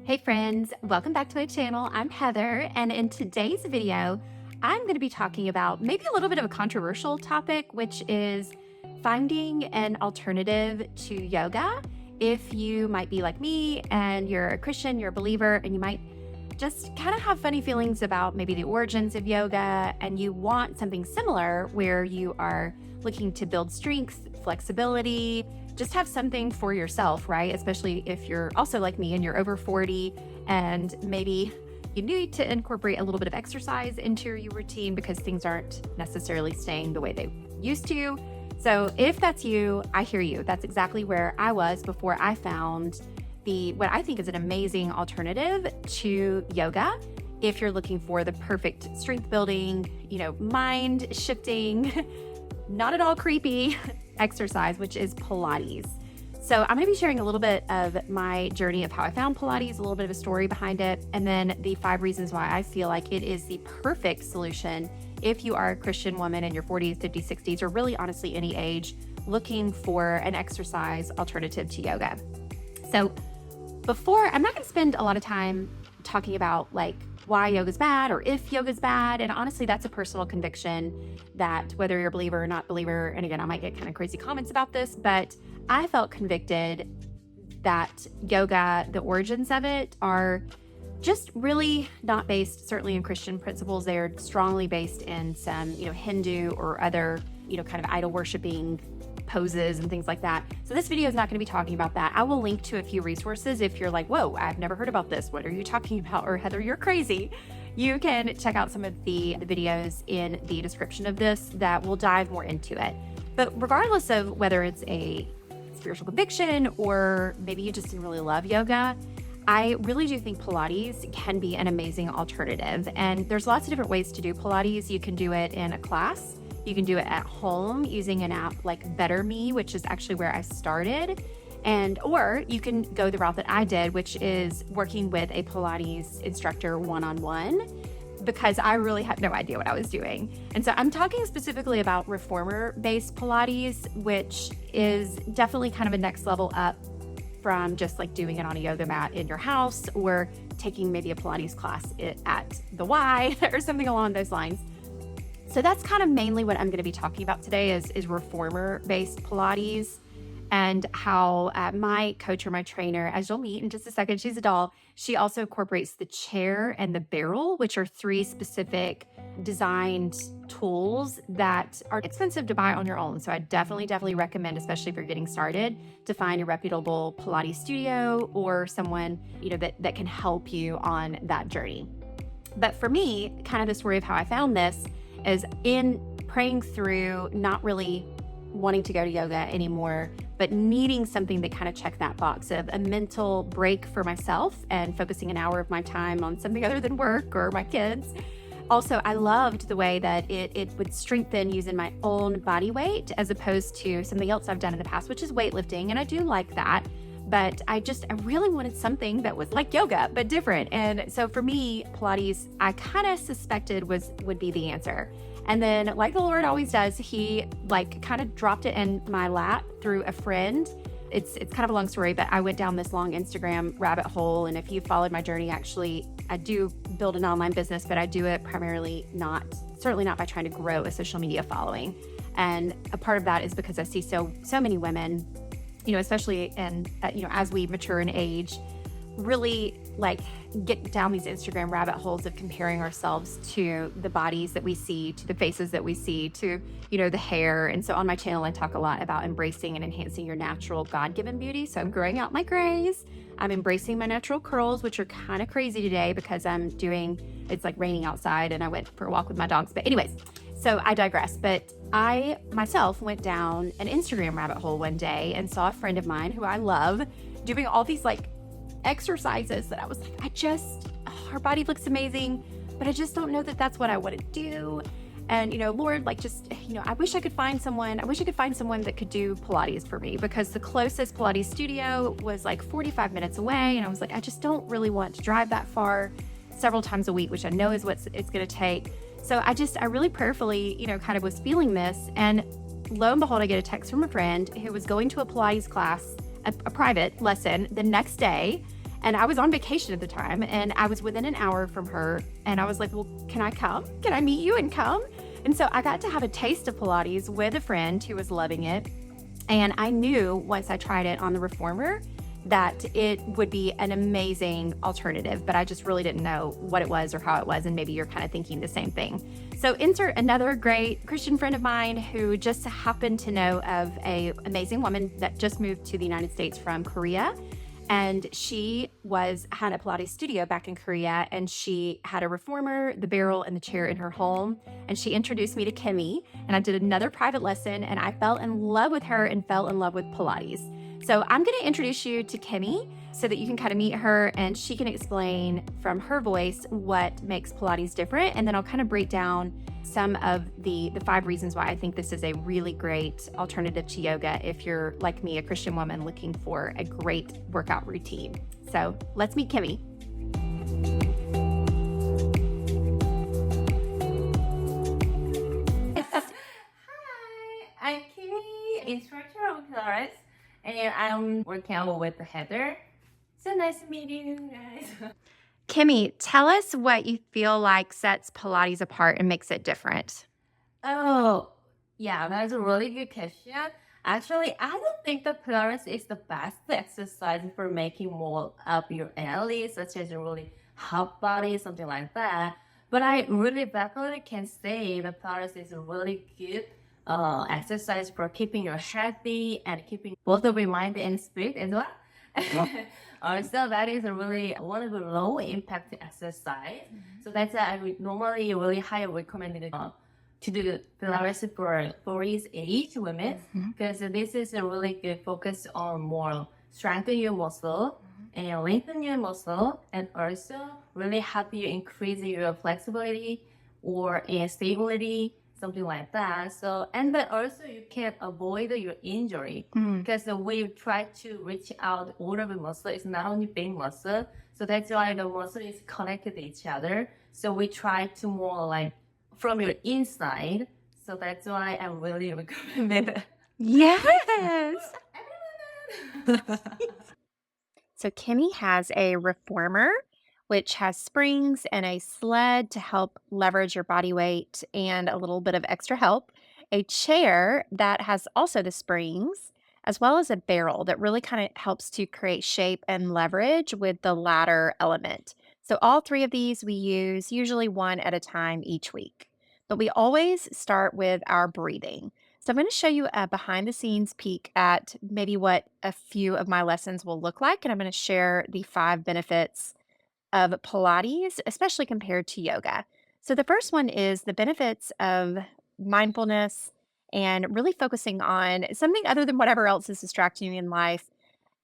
Hey friends, welcome back to my channel. I'm Heather, and in today's video, I'm going to be talking about maybe a little bit of a controversial topic, which is finding an alternative to yoga. If you might be like me and you're a Christian, you're a believer, and you might just kind of have funny feelings about maybe the origins of yoga, and you want something similar where you are looking to build strength, flexibility, just have something for yourself, right? Especially if you're also like me and you're over 40 and maybe you need to incorporate a little bit of exercise into your routine because things aren't necessarily staying the way they used to. So if that's you, I hear you. That's exactly where I was before I found what I think is an amazing alternative to yoga. If you're looking for the perfect strength building, mind shifting, not at all creepy exercise, which is Pilates. So I'm going to be sharing a little bit of my journey of how I found Pilates, a little bit of a story behind it, and then the 5 reasons why I feel like it is the perfect solution if you are a Christian woman in your 40s, 50s, 60s, or really honestly any age looking for an exercise alternative to yoga. So I'm not going to spend a lot of time talking about why yoga's bad or if yoga's bad. And honestly, that's a personal conviction that whether you're a believer or not believer, and again, I might get kind of crazy comments about this, but I felt convicted that yoga, the origins of it are just really not based, certainly in Christian principles. They are strongly based in some, Hindu or other, kind of idol worshiping poses and things like that. So this video is not going to be talking about that. I will link to a few resources if you're like, whoa, I've never heard about this. What are you talking about? Or Heather, you're crazy. You can check out some of the videos in the description of this that will dive more into it. But regardless of whether it's a spiritual conviction or maybe you just didn't really love yoga, I really do think Pilates can be an amazing alternative. And there's lots of different ways to do Pilates. You can do it in a class. You can do it at home using an app like Better Me, which is actually where I started. Or you can go the route that I did, which is working with a Pilates instructor one-on-one, because I really had no idea what I was doing. And so I'm talking specifically about reformer-based Pilates, which is definitely kind of a next level up from just doing it on a yoga mat in your house or taking maybe a Pilates class at the Y or something along those lines. So that's kind of mainly what I'm going to be talking about today is reformer-based Pilates, and how my coach or my trainer, as you'll meet in just a second, she's a doll. She also incorporates the chair and the barrel, which are 3 specific designed tools that are expensive to buy on your own. So I definitely recommend, especially if you're getting started, to find a reputable Pilates studio or someone, that can help you on that journey. But for me, kind of the story of how I found this is in praying through not really wanting to go to yoga anymore, but needing something that kind of checked that box of a mental break for myself and focusing an hour of my time on something other than work or my kids. Also, I loved the way that it would strengthen using my own body weight as opposed to something else I've done in the past, which is weightlifting. And I do like that. But I really wanted something that was like yoga, but different. And so for me, Pilates, I kind of suspected would be the answer. And then, like the Lord always does, he kind of dropped it in my lap through a friend. It's kind of a long story, but I went down this long Instagram rabbit hole. And if you followed my journey, actually, I do build an online business, but I do it primarily certainly not by trying to grow a social media following. And a part of that is because I see so many women, especially as we mature in age, really get down these Instagram rabbit holes of comparing ourselves to the bodies that we see, to the faces that we see, to, the hair. And so on my channel, I talk a lot about embracing and enhancing your natural God-given beauty. So I'm growing out my grays. I'm embracing my natural curls, which are kind of crazy today because it's raining outside and I went for a walk with my dogs. But anyways, so I digress. But I myself went down an Instagram rabbit hole one day and saw a friend of mine who I love doing all these exercises that I was her body looks amazing, but I just don't know that that's what I want to do. And, Lord, I wish I could find someone that could do Pilates for me, because the closest Pilates studio was 45 minutes away. And I was I just don't really want to drive that far several times a week, which I know is what it's going to take. So I really prayerfully, kind of was feeling this. And lo and behold, I get a text from a friend who was going to a Pilates class, a private lesson the next day. And I was on vacation at the time and I was within an hour from her. And I was like, well, can I come? Can I meet you and come? And so I got to have a taste of Pilates with a friend who was loving it. And I knew once I tried it on the reformer that it would be an amazing alternative, but I just really didn't know what it was or how it was. And maybe you're kind of thinking the same thing. So insert another great Christian friend of mine who just happened to know of a amazing woman that just moved to the United States from Korea. And she had a Pilates studio back in Korea, and she had a reformer, the barrel, and the chair in her home. And she introduced me to Kimmy, and I did another private lesson, and I fell in love with her and fell in love with Pilates. So I'm going to introduce you to Kimmy so that you can kind of meet her and she can explain from her voice what makes Pilates different. And then I'll kind of break down some of the 5 reasons why I think this is a really great alternative to yoga if you're like me, a Christian woman looking for a great workout routine. So let's meet Kimmy. Hi, I'm Kimmy, instructor of Pilates, and I'm working out with Heather. So nice to meet you guys. Kimmy, tell us what you feel like sets Pilates apart and makes it different. Oh, yeah, that's a really good question. Actually, I don't think that Pilates is the best exercise for making more of your elite, such as a really hot body, something like that. But I really definitely can say that Pilates is a really good exercise for keeping your healthy and keeping both of your mind and spirit as well. Also, that is a really one of the low impact exercise. So that's why I would normally really highly recommend it to do Pilates for his age women because this is a really good focus on more strengthen your muscle and lengthen your muscle and also really help you increase your flexibility or stability, something like that. So, and then also you can avoid your injury because we try to reach out all of the muscle. It's not only big muscle. So that's why the muscle is connected to each other. So we try to more like from your inside. So that's why I really recommend it. Yes. So Kimmy has a reformer, which has springs and a sled to help leverage your body weight and a little bit of extra help, a chair that has also the springs, as well as a barrel that really kind of helps to create shape and leverage with the latter element. So all 3 of these we use usually one at a time each week. But we always start with our breathing. So I'm going to show you a behind the scenes peek at maybe what a few of my lessons will look like. And I'm going to share the 5 benefits of Pilates, especially compared to yoga. So the first one is the benefits of mindfulness and really focusing on something other than whatever else is distracting you in life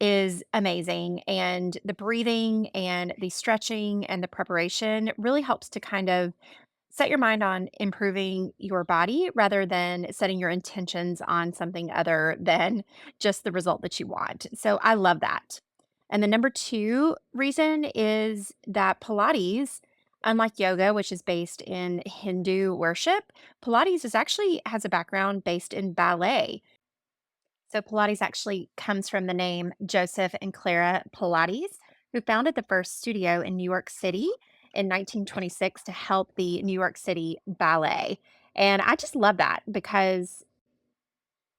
is amazing. And the breathing and the stretching and the preparation really helps to kind of set your mind on improving your body rather than setting your intentions on something other than just the result that you want. So I love that. And the number 2 reason is that Pilates, unlike yoga, which is based in Hindu worship, Pilates is actually has a background based in ballet. So Pilates actually comes from the name Joseph and Clara Pilates, who founded the first studio in New York City in 1926 to help the New York City Ballet. And I just love that because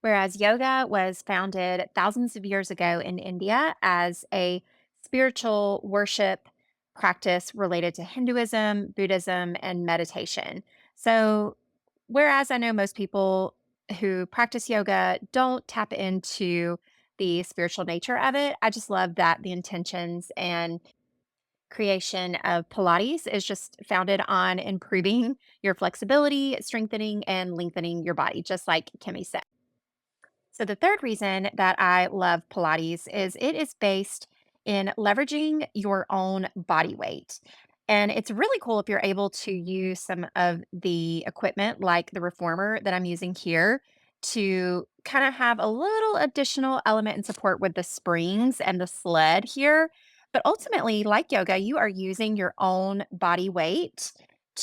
whereas yoga was founded thousands of years ago in India as a spiritual worship practice related to Hinduism, Buddhism, and meditation. So, whereas I know most people who practice yoga don't tap into the spiritual nature of it, I just love that the intentions and creation of Pilates is just founded on improving your flexibility, strengthening, and lengthening your body, just like Kimmy said. So, the third reason that I love Pilates is it is based in leveraging your own body weight. And it's really cool if you're able to use some of the equipment, like the reformer that I'm using here, to kind of have a little additional element and support with the springs and the sled here. But ultimately, like yoga, you are using your own body weight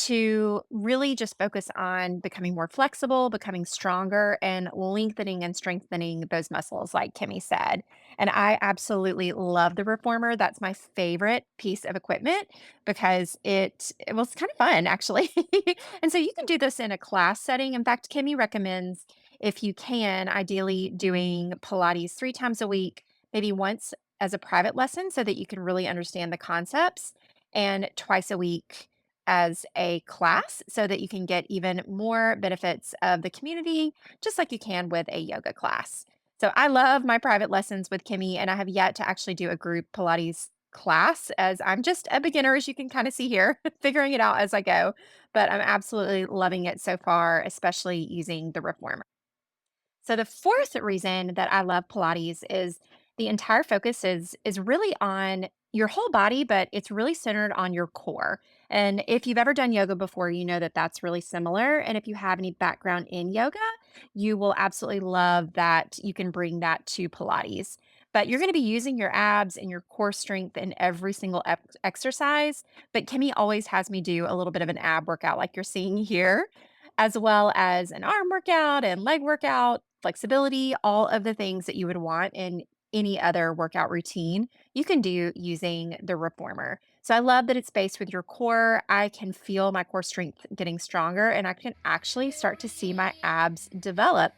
to really just focus on becoming more flexible, becoming stronger, and lengthening and strengthening those muscles, like Kimmy said. And I absolutely love the reformer. That's my favorite piece of equipment because it was kind of fun, actually. And so you can do this in a class setting. In fact, Kimmy recommends, if you can, ideally doing Pilates 3 times a week, maybe once as a private lesson so that you can really understand the concepts, and twice a week as a class so that you can get even more benefits of the community, just like you can with a yoga class. So I love my private lessons with Kimmy, and I have yet to actually do a group Pilates class as I'm just a beginner, as you can kind of see here, figuring it out as I go. But I'm absolutely loving it so far, especially using the reformer. So the fourth reason that I love Pilates is the entire focus is really on your whole body, but it's really centered on your core. And if you've ever done yoga before, you know that that's really similar. And if you have any background in yoga, you will absolutely love that you can bring that to Pilates. But you're going to be using your abs and your core strength in every single exercise. But Kimmy always has me do a little bit of an ab workout, like you're seeing here, as well as an arm workout and leg workout, flexibility, all of the things that you would want in any other workout routine, you can do using the reformer. So I love that it's based with your core. I can feel my core strength getting stronger and I can actually start to see my abs develop.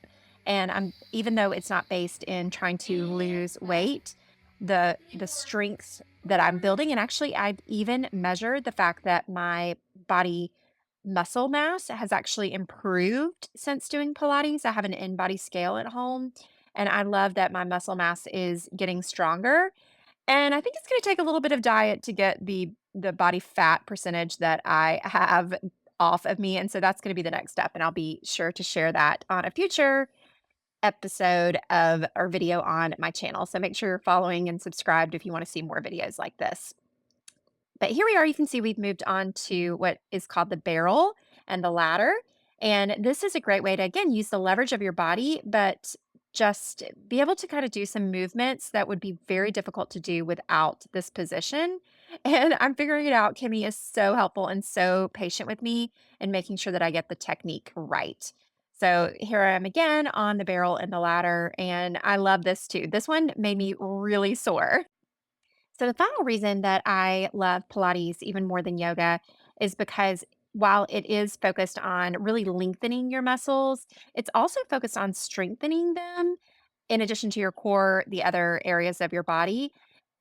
And I'm even though it's not based in trying to lose weight, the strength that I'm building, and actually I've even measured the fact that my body muscle mass has actually improved since doing Pilates. I have an in-body scale at home, and I love that my muscle mass is getting stronger. And I think it's gonna take a little bit of diet to get the body fat percentage that I have off of me, and so that's gonna be the next step, and I'll be sure to share that on a future episode of or video on my channel. So make sure you're following and subscribed if you wanna see more videos like this. But here we are, you can see we've moved on to what is called the barrel and the ladder. And this is a great way to, again, use the leverage of your body, but just be able to kind of do some movements that would be very difficult to do without this position. And I'm figuring it out. Kimmy is so helpful and so patient with me and making sure that I get the technique right. So here I am again on the barrel and the ladder, and I love this too. This one made me really sore. So, the final reason that I love Pilates even more than yoga is because while it is focused on really lengthening your muscles, it's also focused on strengthening them in addition to your core, the other areas of your body,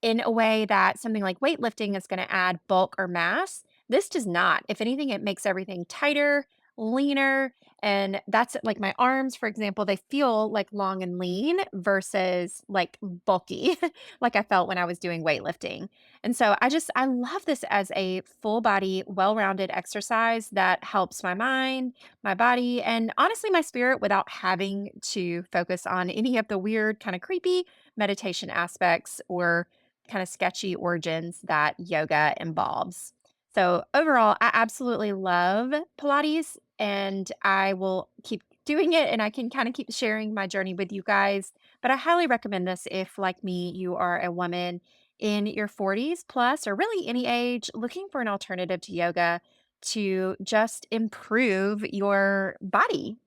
in a way that something like weightlifting is going to add bulk or mass. This does not. If anything, it makes everything tighter, leaner. And that's like my arms, for example, they feel like long and lean versus like bulky, like I felt when I was doing weightlifting. And so I love this as a full body, well rounded exercise that helps my mind, my body, and honestly, my spirit without having to focus on any of the weird, kind of creepy meditation aspects or kind of sketchy origins that yoga involves. So, overall, I absolutely love Pilates and I will keep doing it and I can kind of keep sharing my journey with you guys. But I highly recommend this if, like me, you are a woman in your 40s plus or really any age looking for an alternative to yoga to just improve your body.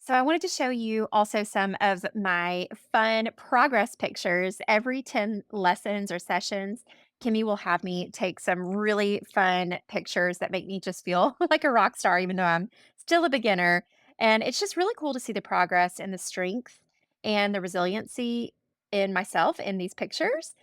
So I wanted to show you also some of my fun progress pictures. Every 10 lessons or sessions, Kimmy will have me take some really fun pictures that make me just feel like a rock star, even though I'm still a beginner. And it's just really cool to see the progress and the strength and the resiliency in myself in these pictures.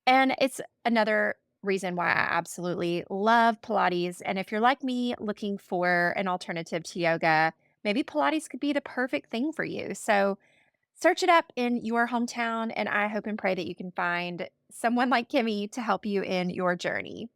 And it's another reason why I absolutely love Pilates. And if you're like me looking for an alternative to yoga, maybe Pilates could be the perfect thing for you. So search it up in your hometown, and I hope and pray that you can find someone like Kimmy to help you in your journey.